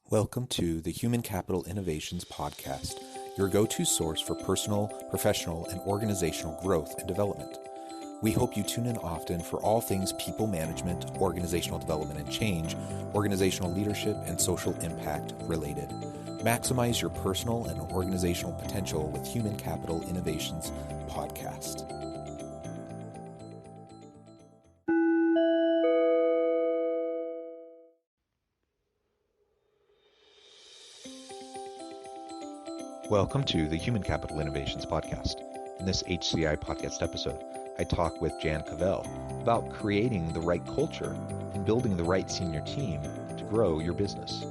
Welcome to the Human Capital Innovations Podcast, your go-to source for personal, professional, and organizational growth and development. We hope you tune in often for all things people management, organizational development and change, organizational leadership, and social impact related. Maximize your personal and organizational potential with Human Capital Innovations Podcast. Welcome to the Human Capital Innovations Podcast. In this HCI podcast episode, I talk with Jan Cavell about creating the right culture and building the right senior team to grow your business.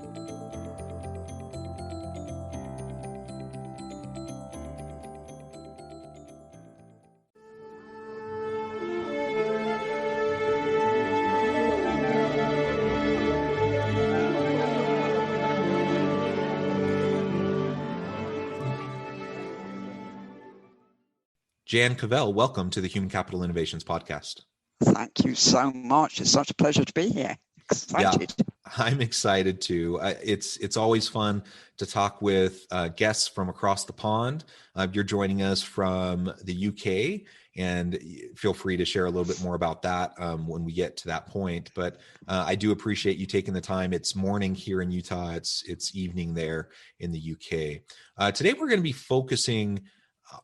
Jan Cavell, welcome to the Human Capital Innovations Podcast. Thank you so much. It's such a pleasure to be here. Excited. Yeah, I'm excited too. It's always fun to talk with guests from across the pond. You're joining us from the UK, and feel free to share a little bit more about that when we get to that point. But I do appreciate you taking the time. It's morning here in Utah. It's evening there in the UK. Today we're going to be focusing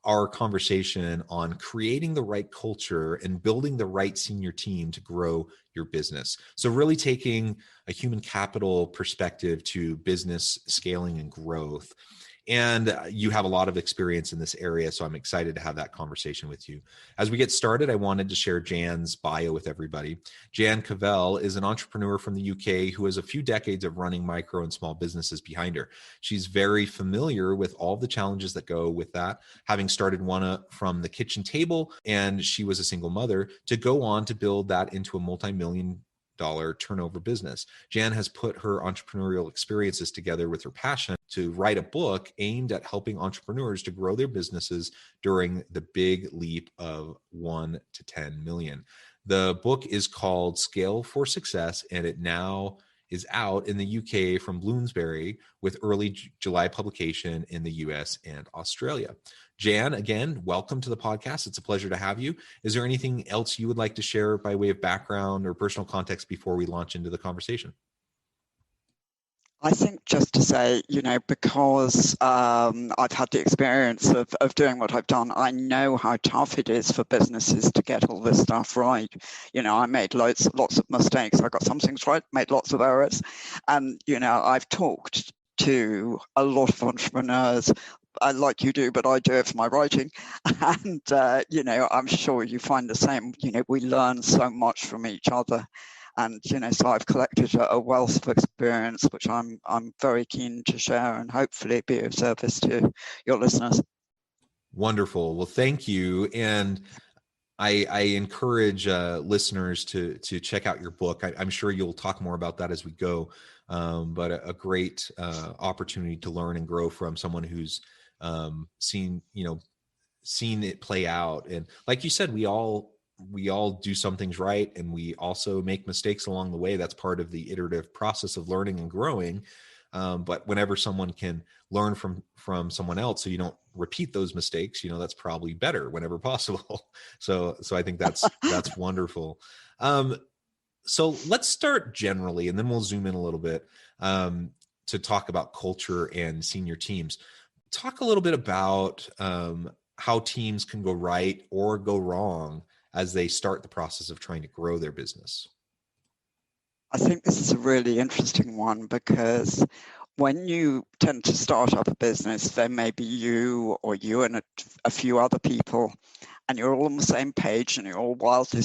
our conversation on creating the right culture and building the right senior team to grow your business. So really taking a human capital perspective to business scaling and growth. And you have a lot of experience in this area, so I'm excited to have that conversation with you. As we get started, I wanted to share Jan's bio with everybody. Jan Cavell is an entrepreneur from the UK who has a few decades of running micro and small businesses behind her. She's very familiar with all the challenges that go with that, having started one from the kitchen table, and she was a single mother, to go on to build that into a multi-million-dollar turnover business. Jan has put her entrepreneurial experiences together with her passion to write a book aimed at helping entrepreneurs to grow their businesses during the big leap of 1 to 10 million. The book is called Scale for Success, and it now is out in the UK from Bloomsbury with early July publication in the US and Australia. Jan, again, welcome to the podcast. It's a pleasure to have you. Is there anything else you would like to share by way of background or personal context before we launch into the conversation? I think just to say, because I've had the experience of doing what I've done, I know how tough it is for businesses to get all this stuff right. I made lots of mistakes. I got some things right, made lots of errors. And, I've talked to a lot of entrepreneurs, like you do, but I do it for my writing. And, I'm sure you find the same. We learn so much from each other. And, so I've collected a wealth of experience, which I'm very keen to share and hopefully be of service to your listeners. Wonderful. Well, thank you. And I encourage listeners to check out your book. I'm sure you'll talk more about that as we go, but a great opportunity to learn and grow from someone who's seen it play out. And like you said, we all do some things right, and we also make mistakes along the way. That's part of the iterative process of learning and growing. But whenever someone can learn from someone else, so you don't repeat those mistakes, that's probably better whenever possible. So I think that's wonderful. So let's start generally, and then we'll zoom in a little bit to talk about culture and senior teams. Talk a little bit about how teams can go right or go wrong as they start the process of trying to grow their business. I think this is a really interesting one, because when you tend to start up a business, there may be you and a few other people, and you're all on the same page and you're all wildly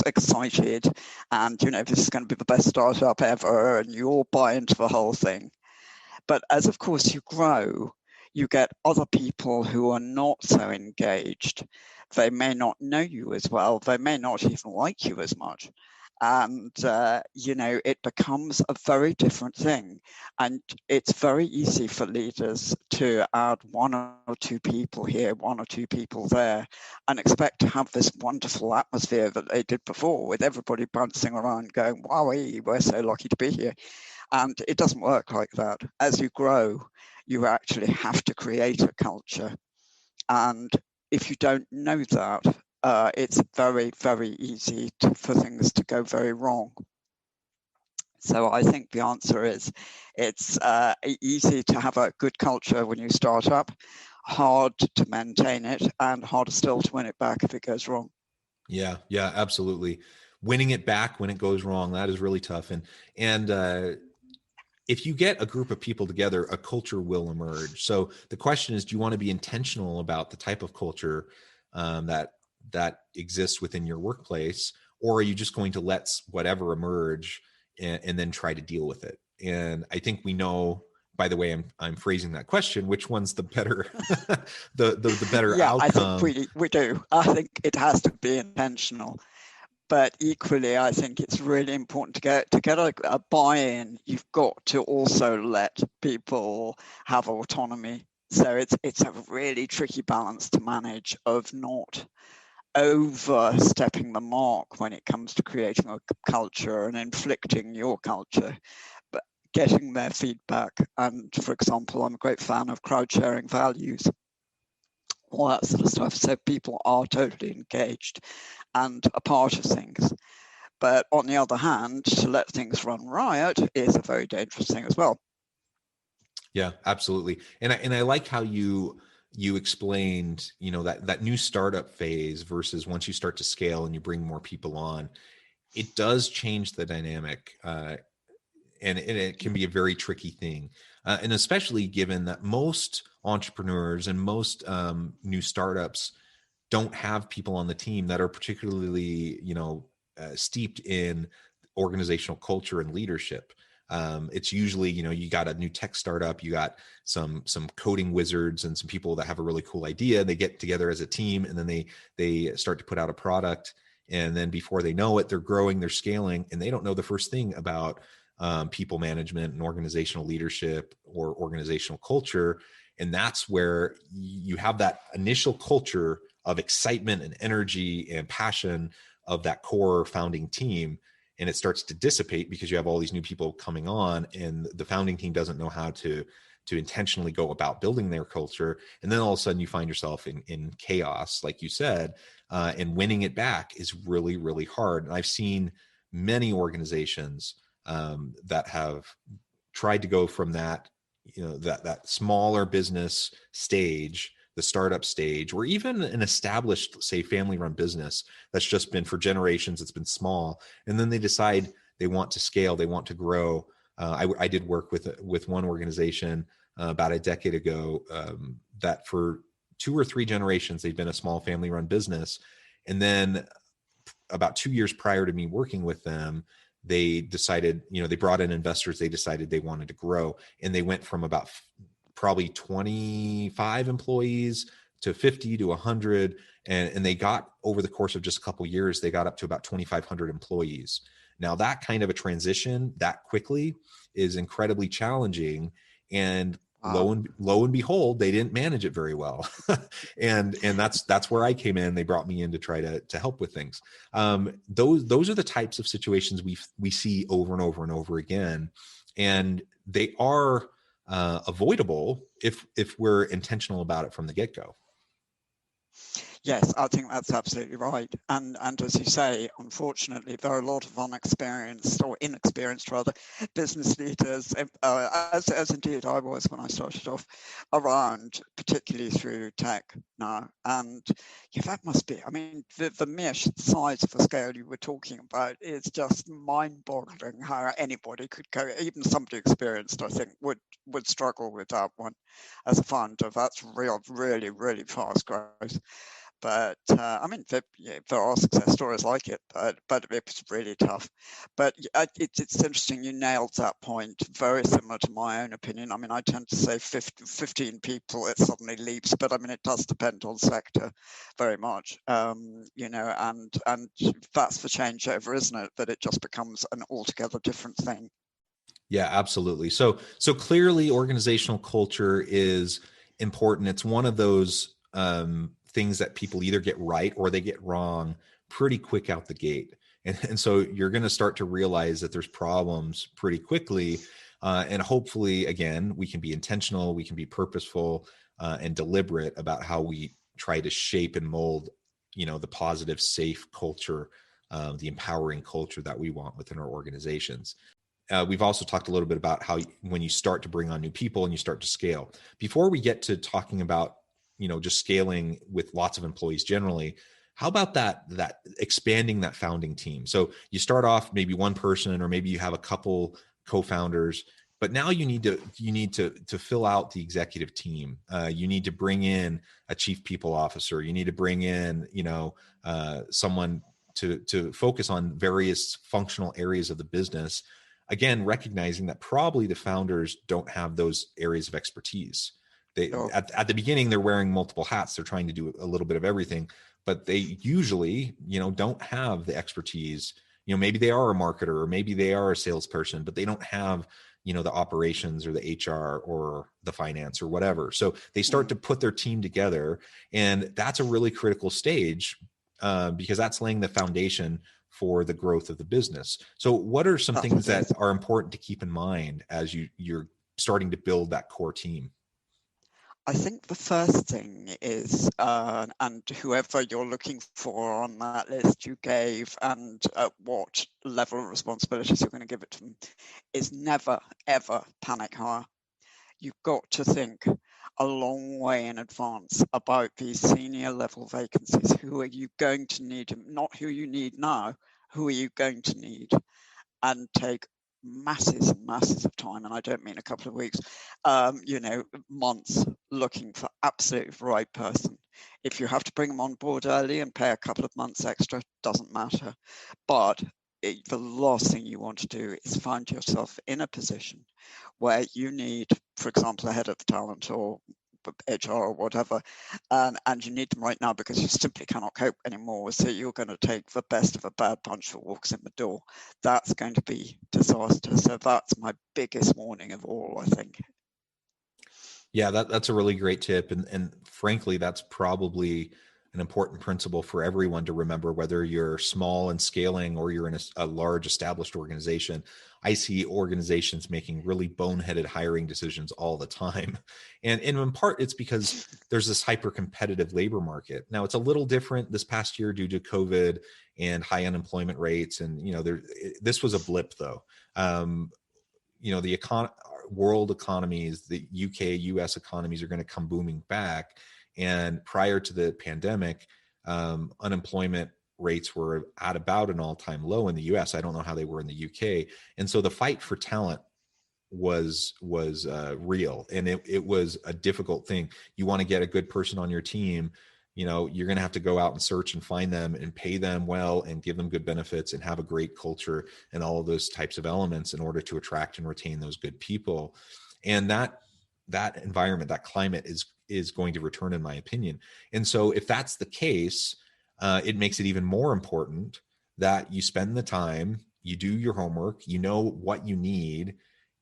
excited, and this is going to be the best startup ever, and you all buy into the whole thing. But as of course you grow, you get other people who are not so engaged. They may not know you as well. They may not even like you as much. And, it becomes a very different thing. And it's very easy for leaders to add one or two people here, one or two people there, and expect to have this wonderful atmosphere that they did before, with everybody bouncing around going, wow, we're so lucky to be here. And it doesn't work like that. As you grow, you actually have to create a culture. And if you don't know that, it's very, very easy for things to go very wrong. So I think the answer is it's easy to have a good culture when you start up, hard to maintain it, and harder still to win it back if it goes wrong. Yeah, yeah, absolutely. Winning it back when it goes wrong, that is really tough. And if you get a group of people together, a culture will emerge. So the question is, do you want to be intentional about the type of culture that exists within your workplace, or are you just going to let whatever emerge and then try to deal with it? And I think we know. By the way, I'm phrasing that question. Which one's the better, the better Yeah, outcome? I think we do. I think it has to be intentional. But equally, I think it's really important to get a buy-in. You've got to also let people have autonomy. So it's a really tricky balance to manage of not overstepping the mark when it comes to creating a culture and inflicting your culture, but getting their feedback. And for example, I'm a great fan of crowd sharing values, all that sort of stuff. So people are totally engaged and a part of things. But on the other hand, to let things run riot is a very dangerous thing as well. Yeah, absolutely. And I like how you explained, that new startup phase versus once you start to scale and you bring more people on, it does change the dynamic. And it can be a very tricky thing. And especially given that most entrepreneurs and most new startups don't have people on the team that are particularly, steeped in organizational culture and leadership. It's usually, you got a new tech startup, you got some coding wizards and some people that have a really cool idea. They get together as a team, and then they start to put out a product. And then before they know it, they're growing, they're scaling, and they don't know the first thing about people management and organizational leadership or organizational culture. And that's where you have that initial culture of excitement and energy and passion of that core founding team, and it starts to dissipate because you have all these new people coming on, and the founding team doesn't know how to intentionally go about building their culture. And then all of a sudden you find yourself in chaos, like you said, and winning it back is really, really hard. And I've seen many organizations that have tried to go from that, that smaller business stage, the startup stage, or even an established, say, family run business that's just been for generations, it's been small. And then they decide they want to scale, they want to grow. I did work with one organization about a decade ago that for 2 or 3 generations, they've been a small family run business. And then about 2 years prior to me working with them, they decided, they brought in investors, they decided they wanted to grow. And they went from about probably 25 employees to 50 to 100. And they got, over the course of just a couple of years, they got up to about 2,500 employees. Now that kind of a transition that quickly is incredibly challenging. And Wow. lo and behold, they didn't manage it very well. and that's where I came in. They brought me in to try to help with things. Those are the types of situations we see over and over and over again. And they are avoidable if we're intentional about it from the get-go. Yes, I think that's absolutely right. And as you say, unfortunately, there are a lot of unexperienced or inexperienced rather business leaders, as indeed I was when I started off around, particularly through tech now. And yeah, that must be, I mean, the mere size of the scale you were talking about is just mind-boggling how anybody could go, even somebody experienced, I think, would struggle with that one as a founder. That's really, really fast growth. But I mean, there are success stories like it, but it's really tough. But it's interesting, you nailed that point, very similar to my own opinion. I mean, I tend to say 15 people, it suddenly leaps, but I mean, it does depend on sector very much, and that's the changeover, isn't it? That it just becomes an altogether different thing. Yeah, absolutely. So clearly organizational culture is important. It's one of those things that people either get right or they get wrong pretty quick out the gate. And so you're going to start to realize that there's problems pretty quickly. And hopefully, again, we can be intentional, we can be purposeful and deliberate about how we try to shape and mold, the positive, safe culture, the empowering culture that we want within our organizations. We've also talked a little bit about how when you start to bring on new people and you start to scale. Before we get to talking about, just scaling with lots of employees generally, how about that expanding that founding team? So you start off maybe one person, or maybe you have a couple co-founders, but now you need to fill out the executive team. You need to bring in a chief people officer. You need to bring in, someone to focus on various functional areas of the business. Again, recognizing that probably the founders don't have those areas of expertise. They Sure. at the beginning, they're wearing multiple hats. They're trying to do a little bit of everything, but they usually, don't have the expertise. Maybe they are a marketer, or maybe they are a salesperson, but they don't have, the operations or the HR or the finance or whatever. So they start to put their team together, and that's a really critical stage because that's laying the foundation for the growth of the business. So what are some things that are important to keep in mind as you're starting to build that core team? I think the first thing is, and whoever you're looking for on that list you gave, and at what level of responsibilities you're going to give it to them, is never, ever panic hire. You've got to think a long way in advance about these senior level vacancies. Who are you going to need? Not who you need now, who are you going to need? And take masses and masses of time, and I don't mean a couple of weeks, months, looking for absolutely the right person. If you have to bring them on board early and pay a couple of months extra, doesn't matter. But the last thing you want to do is find yourself in a position where you need, for example, a head of talent or HR or whatever, and you need them right now because you simply cannot cope anymore. So you're going to take the best of a bad bunch that walks in the door. That's going to be disaster. So that's my biggest warning of all, I think. Yeah, that's a really great tip. And frankly, that's probably an important principle for everyone to remember, whether you're small and scaling or you're in a large established organization. I see organizations making really boneheaded hiring decisions all the time. And in part, it's because there's this hyper competitive labor market. Now, it's a little different this past year due to COVID and high unemployment rates. And, this was a blip, though. The world economies, the UK, US economies are going to come booming back. And prior to the pandemic, unemployment rates were at about an all-time low in the US. I don't know how they were in the UK. And so the fight for talent was real, and it was a difficult thing. You want to get a good person on your team, you're going to have to go out and search and find them and pay them well and give them good benefits and have a great culture and all of those types of elements in order to attract and retain those good people. And that environment, that climate is going to return, in my opinion. And so if that's the case, it makes it even more important that you spend the time, you do your homework, you know what you need,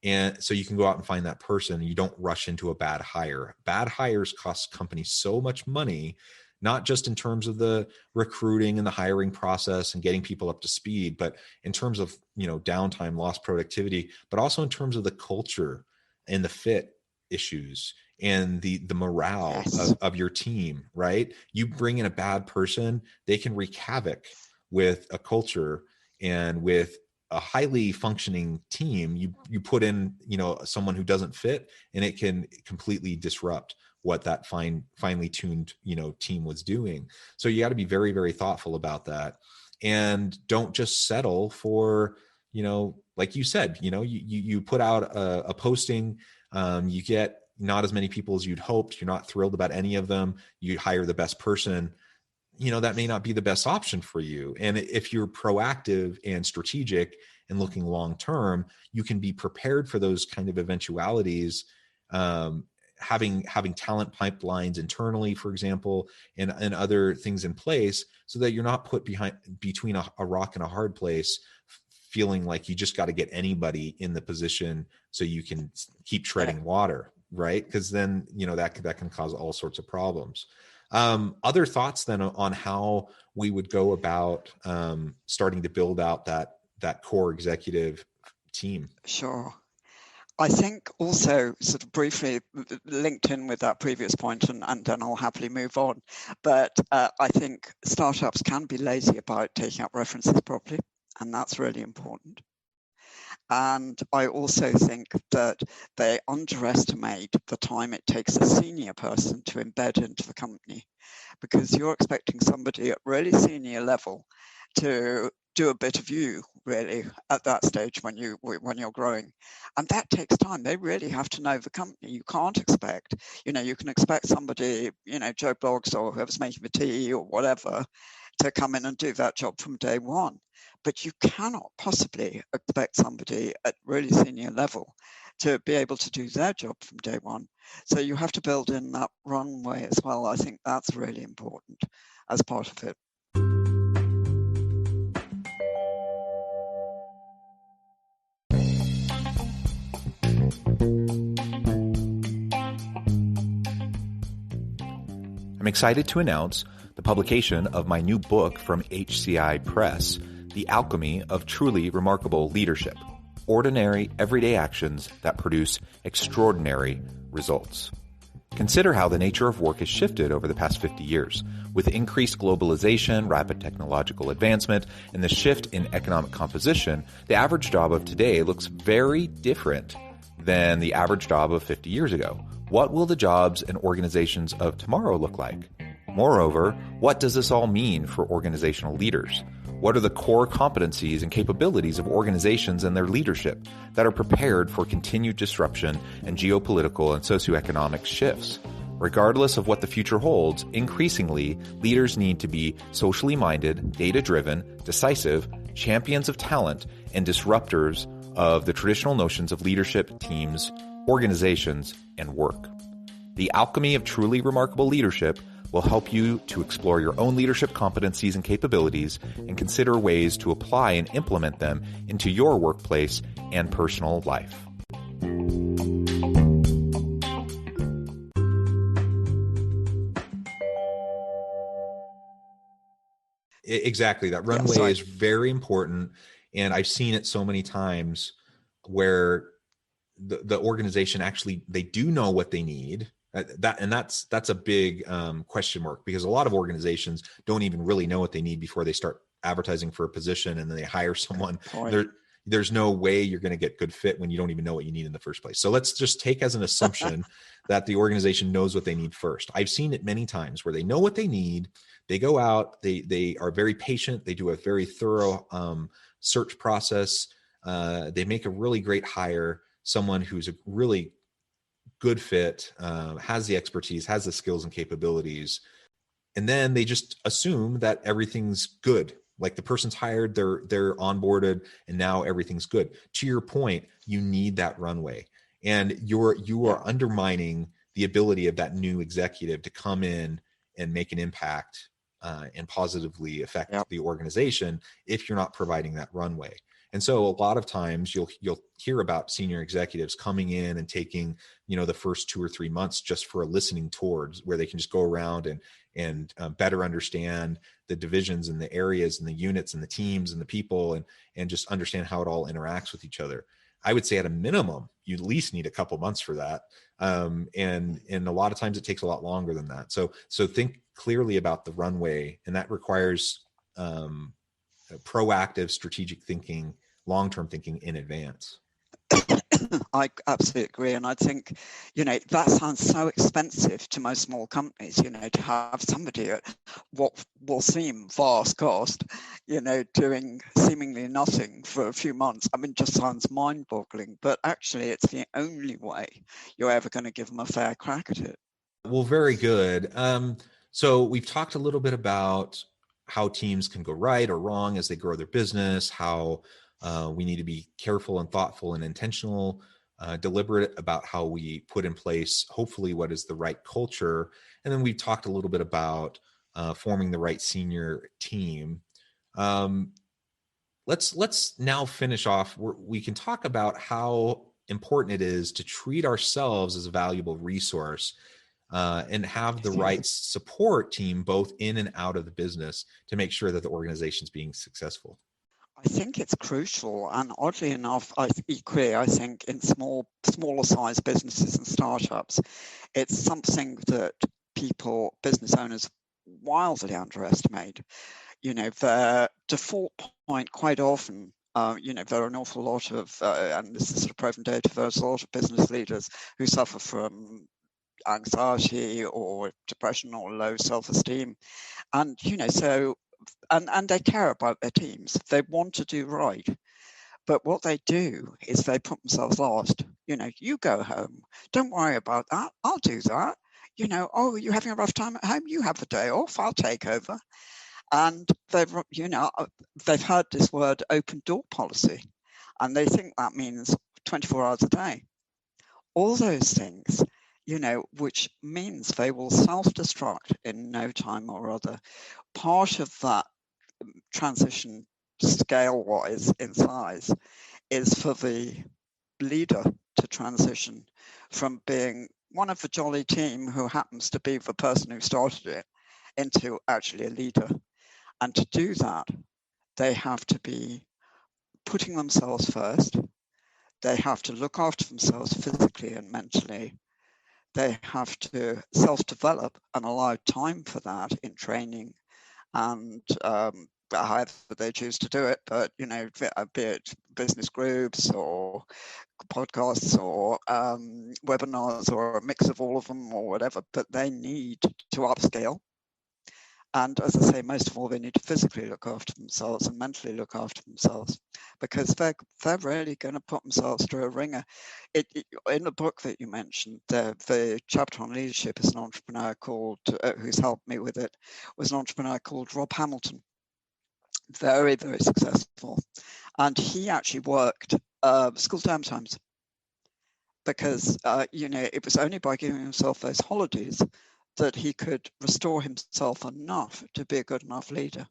and so you can go out and find that person. You don't rush into a bad hire. Bad hires cost companies so much money, not just in terms of the recruiting and the hiring process and getting people up to speed, but in terms of, downtime, lost productivity, but also in terms of the culture and the fit issues and the morale of your team, right? You bring in a bad person, they can wreak havoc with a culture. And with a highly functioning team, you put in, someone who doesn't fit, and it can completely disrupt what that finely tuned, team was doing. So you got to be very, very thoughtful about that, and don't just settle for, like you said, you put out a posting, you get not as many people as you'd hoped. You're not thrilled about any of them. You hire the best person. That may not be the best option for you. And if you're proactive and strategic and looking long term, you can be prepared for those kind of eventualities. Having talent pipelines internally, for example, and other things in place, so that you're not put between a rock and a hard place, feeling like you just got to get anybody in the position so you can keep treading water, right? Because then that can cause all sorts of problems. Other thoughts then on how we would go about starting to build out that core executive team? Sure. I think also sort of briefly linked in with that previous point, and then I'll happily move on. But I think startups can be lazy about taking up references properly, and that's really important. And I also think that they underestimate the time it takes a senior person to embed into the company, because you're expecting somebody at really senior level to do a bit of you really at that stage when you're growing, and that takes time. They really have to know the company. You can't expect, you can expect somebody, Joe Bloggs or whoever's making the tea or whatever, to come in and do that job from day one. But you cannot possibly expect somebody at really senior level to be able to do their job from day one. So you have to build in that runway as well. I think that's really important as part of it. I'm excited to announce the publication of my new book from HCI Press, The Alchemy of Truly Remarkable Leadership: Ordinary, Everyday Actions that Produce Extraordinary Results. Consider how the nature of work has shifted over the past 50 years. With increased globalization, rapid technological advancement, and the shift in economic composition, the average job of today looks very different than the average job of 50 years ago. What will the jobs and organizations of tomorrow look like? Moreover, what does this all mean for organizational leaders? What are the core competencies and capabilities of organizations and their leadership that are prepared for continued disruption and geopolitical and socioeconomic shifts? Regardless of what the future holds, increasingly, leaders need to be socially minded, data-driven, decisive, champions of talent, and disruptors of the traditional notions of leadership, teams, organizations, and work. The Alchemy of Truly Remarkable Leadership will help you to explore your own leadership competencies and capabilities and consider ways to apply and implement them into your workplace and personal life. Exactly. That runway is very important. And I've seen it so many times where the organization actually, they do know what they need. That's a big question mark, because a lot of organizations don't even really know what they need before they start advertising for a position, and then they hire someone. There's no way you're going to get good fit when you don't even know what you need in the first place. So let's just take as an assumption that the organization knows what they need first. I've seen it many times where they know what they need. They go out, they are very patient. They do a very thorough search process. They make a really great hire, someone who's a really good fit, has the expertise, has the skills and capabilities. And then they just assume that everything's good. Like the person's hired, they're onboarded, and now everything's good. To your point, you need that runway, and you are undermining the ability of that new executive to come in and make an impact and positively affect the organization if you're not providing that runway. And so a lot of times you'll hear about senior executives coming in and taking, the first 2 or 3 months just for a listening tour, where they can just go around and better understand the divisions and the areas and the units and the teams and the people, and just understand how it all interacts with each other. I would say at a minimum, you at least need a couple months for that. And a lot of times it takes a lot longer than that. So think clearly about the runway, and that requires proactive strategic thinking, long-term thinking in advance. I absolutely agree. And I think, that sounds so expensive to most small companies, to have somebody at what will seem vast cost, doing seemingly nothing for a few months. I mean, just sounds mind-boggling, but actually it's the only way you're ever going to give them a fair crack at it. Well, very good. So we've talked a little bit about how teams can go right or wrong as they grow their business, how we need to be careful and thoughtful and intentional, deliberate about how we put in place, hopefully, what is the right culture. And then we talked a little bit about forming the right senior team. Let's now finish off. We can talk about how important it is to treat ourselves as a valuable resource and have the right support team both in and out of the business to make sure that the organization is being successful. I think it's crucial, and oddly enough, I think in smaller size businesses and startups, it's something that business owners, wildly underestimate. Their default point quite often, there are an awful lot of, and this is sort of proven data, there's a lot of business leaders who suffer from anxiety or depression or low self-esteem, and so. And they care about their teams. They want to do right. But what they do is they put themselves last. You go home. Don't worry about that. I'll do that. Oh, you're having a rough time at home? You have the day off. I'll take over. And they've heard this word open door policy, and they think that means 24 hours a day. All those things, which means they will self-destruct in no time or other. Part of that transition scale-wise in size is for the leader to transition from being one of the jolly team who happens to be the person who started it into actually a leader. And to do that, they have to be putting themselves first. They have to look after themselves physically and mentally. They have to self-develop and allow time for that in training and however they choose to do it, but be it business groups or podcasts or webinars or a mix of all of them or whatever, but they need to upscale. And as I say, most of all, they need to physically look after themselves and mentally look after themselves, because they're really going to put themselves through a ringer. In the book that you mentioned, the chapter on leadership is an entrepreneur called, who's helped me with it, was an entrepreneur called Rob Hamilton. Very, very successful. And he actually worked school term times, because it was only by giving himself those holidays that he could restore himself enough to be a good enough leader.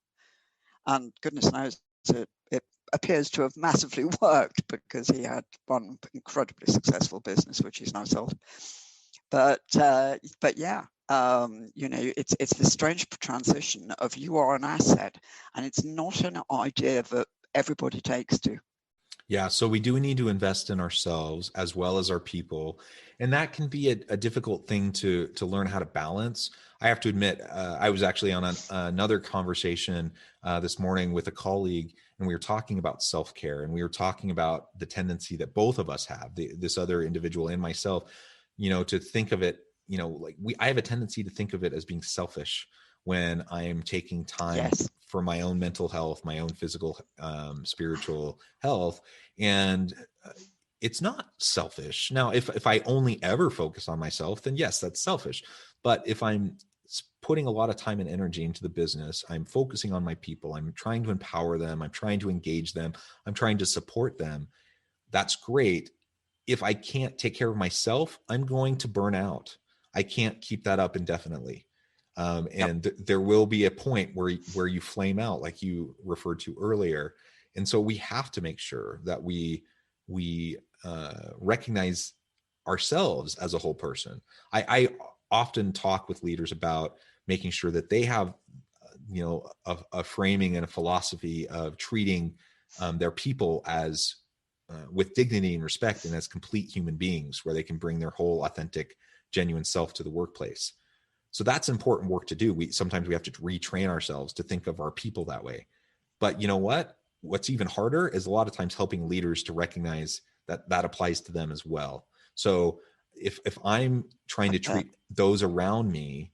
And goodness knows it appears to have massively worked, because he had one incredibly successful business, which he's now sold. But yeah, it's this strange transition of you are an asset, and it's not an idea that everybody takes to. Yeah, so we do need to invest in ourselves as well as our people, and that can be a difficult thing to learn how to balance. I have to admit, I was actually on another conversation this morning with a colleague, and we were talking about self-care, and we were talking about the tendency that both of us have, this other individual and myself, to think of it, I have a tendency to think of it as being selfish when I am taking time Yes. for my own mental health, my own physical, spiritual health. And it's not selfish. Now, if I only ever focus on myself, then yes, that's selfish. But if I'm putting a lot of time and energy into the business, I'm focusing on my people, I'm trying to empower them, I'm trying to engage them, I'm trying to support them, that's great. If I can't take care of myself, I'm going to burn out. I can't keep that up indefinitely. And there will be a point where you flame out, like you referred to earlier. And so we have to make sure that we recognize ourselves as a whole person. I often talk with leaders about making sure that they have, a framing and a philosophy of treating their people as with dignity and respect, and as complete human beings, where they can bring their whole authentic, genuine self to the workplace. So that's important work to do. Sometimes we have to retrain ourselves to think of our people that way. But you know what? What's even harder is a lot of times helping leaders to recognize that that applies to them as well. So if I'm trying to treat those around me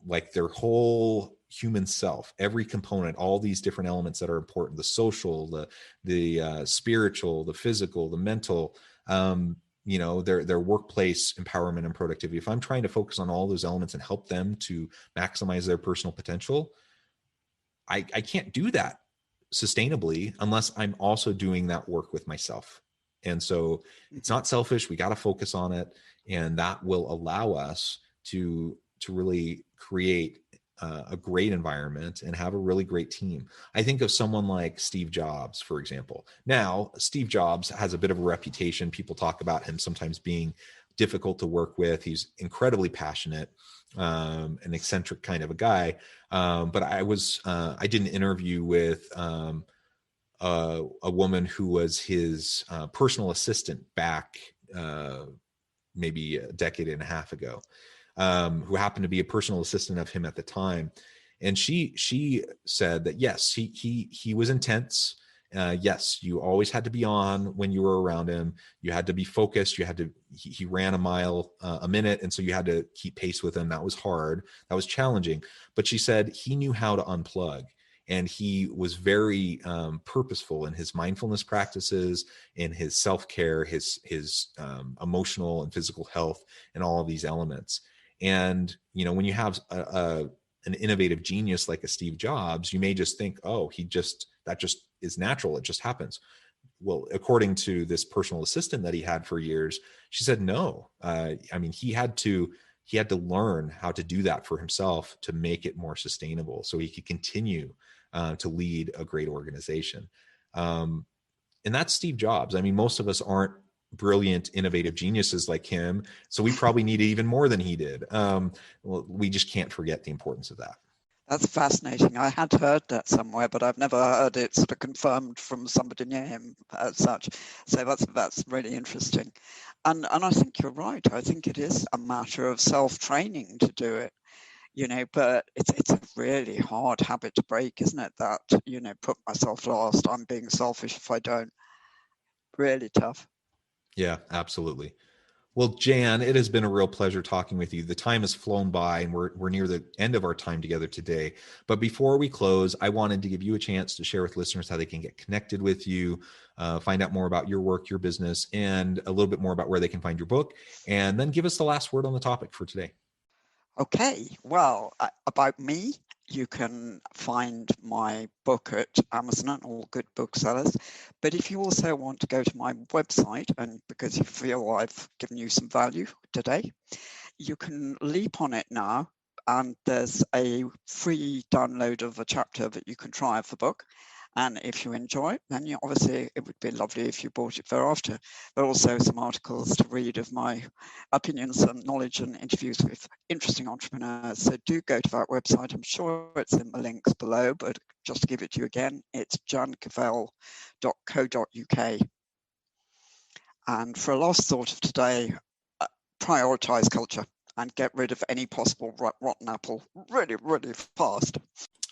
like their whole human self, every component, all these different elements that are important, the social, the spiritual, the physical, the mental, their workplace empowerment and productivity. If I'm trying to focus on all those elements and help them to maximize their personal potential, I can't do that sustainably unless I'm also doing that work with myself. And so it's not selfish. We got to focus on it. And that will allow us to really create a great environment and have a really great team. I think of someone like Steve Jobs, for example. Now, Steve Jobs has a bit of a reputation. People talk about him sometimes being difficult to work with. He's incredibly passionate, an eccentric kind of a guy. But I did an interview with a woman who was his personal assistant back maybe a decade and a half ago, who happened to be a personal assistant of him at the time. And she said that, yes, he was intense. Yes, you always had to be on when you were around him. You had to be focused. He ran a mile a minute. And so you had to keep pace with him. That was hard. That was challenging. But she said he knew how to unplug. And he was very purposeful in his mindfulness practices, in his self-care, his emotional and physical health, and all of these elements. And, when you have an innovative genius like a Steve Jobs, you may just think, oh, that just is natural. It just happens. Well, according to this personal assistant that he had for years, she said, no. He had to learn how to do that for himself to make it more sustainable so he could continue to lead a great organization. And that's Steve Jobs. Most of us aren't brilliant, innovative geniuses like him, so we probably need it even more than he did. We just can't forget the importance of that. That's fascinating. I had heard that somewhere, but I've never heard it sort of confirmed from somebody near him as such. So that's really interesting. And I think you're right. I think it is a matter of self-training to do it. But it's a really hard habit to break, isn't it? That, put myself last, I'm being selfish if I don't. Really tough. Yeah, absolutely. Well, Jan, it has been a real pleasure talking with you. The time has flown by and we're near the end of our time together today. But before we close, I wanted to give you a chance to share with listeners how they can get connected with you, find out more about your work, your business, and a little bit more about where they can find your book. And then give us the last word on the topic for today. Okay, well, about me, you can find my book at Amazon and all good booksellers. But if you also want to go to my website, and because you feel I've given you some value today, you can leap on it now. And there's a free download of a chapter that you can try of the book. And if you enjoy it, then obviously it would be lovely if you bought it thereafter. There are also some articles to read of my opinions and knowledge and interviews with interesting entrepreneurs. So do go to that website. I'm sure it's in the links below, but just to give it to you again, it's jancavell.co.uk. And for a last thought of today, prioritize culture and get rid of any possible rotten apple really, really fast.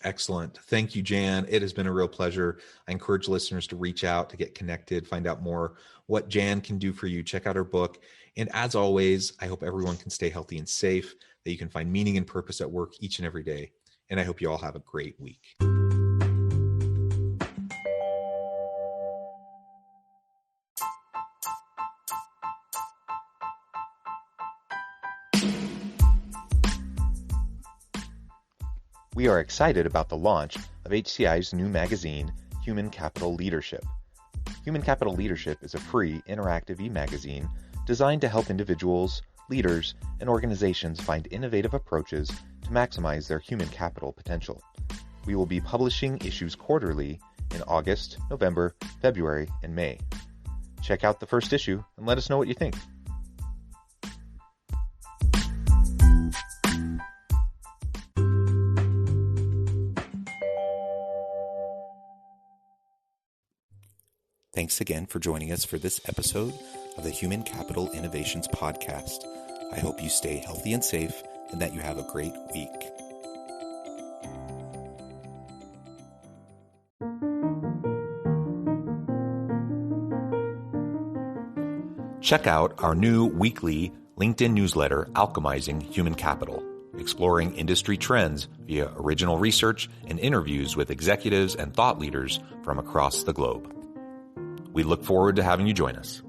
Excellent. Thank you, Jan. It has been a real pleasure. I encourage listeners to reach out, to get connected, find out more what Jan can do for you. Check out her book. And as always, I hope everyone can stay healthy and safe, that you can find meaning and purpose at work each and every day. And I hope you all have a great week. We are excited about the launch of HCI's new magazine, Human Capital Leadership. Human Capital Leadership is a free, interactive e-magazine designed to help individuals, leaders, and organizations find innovative approaches to maximize their human capital potential. We will be publishing issues quarterly in August, November, February, and May. Check out the first issue and let us know what you think. Thanks again for joining us for this episode of the Human Capital Innovations Podcast. I hope you stay healthy and safe and that you have a great week. Check out our new weekly LinkedIn newsletter, Alchemizing Human Capital, exploring industry trends via original research and interviews with executives and thought leaders from across the globe. We look forward to having you join us.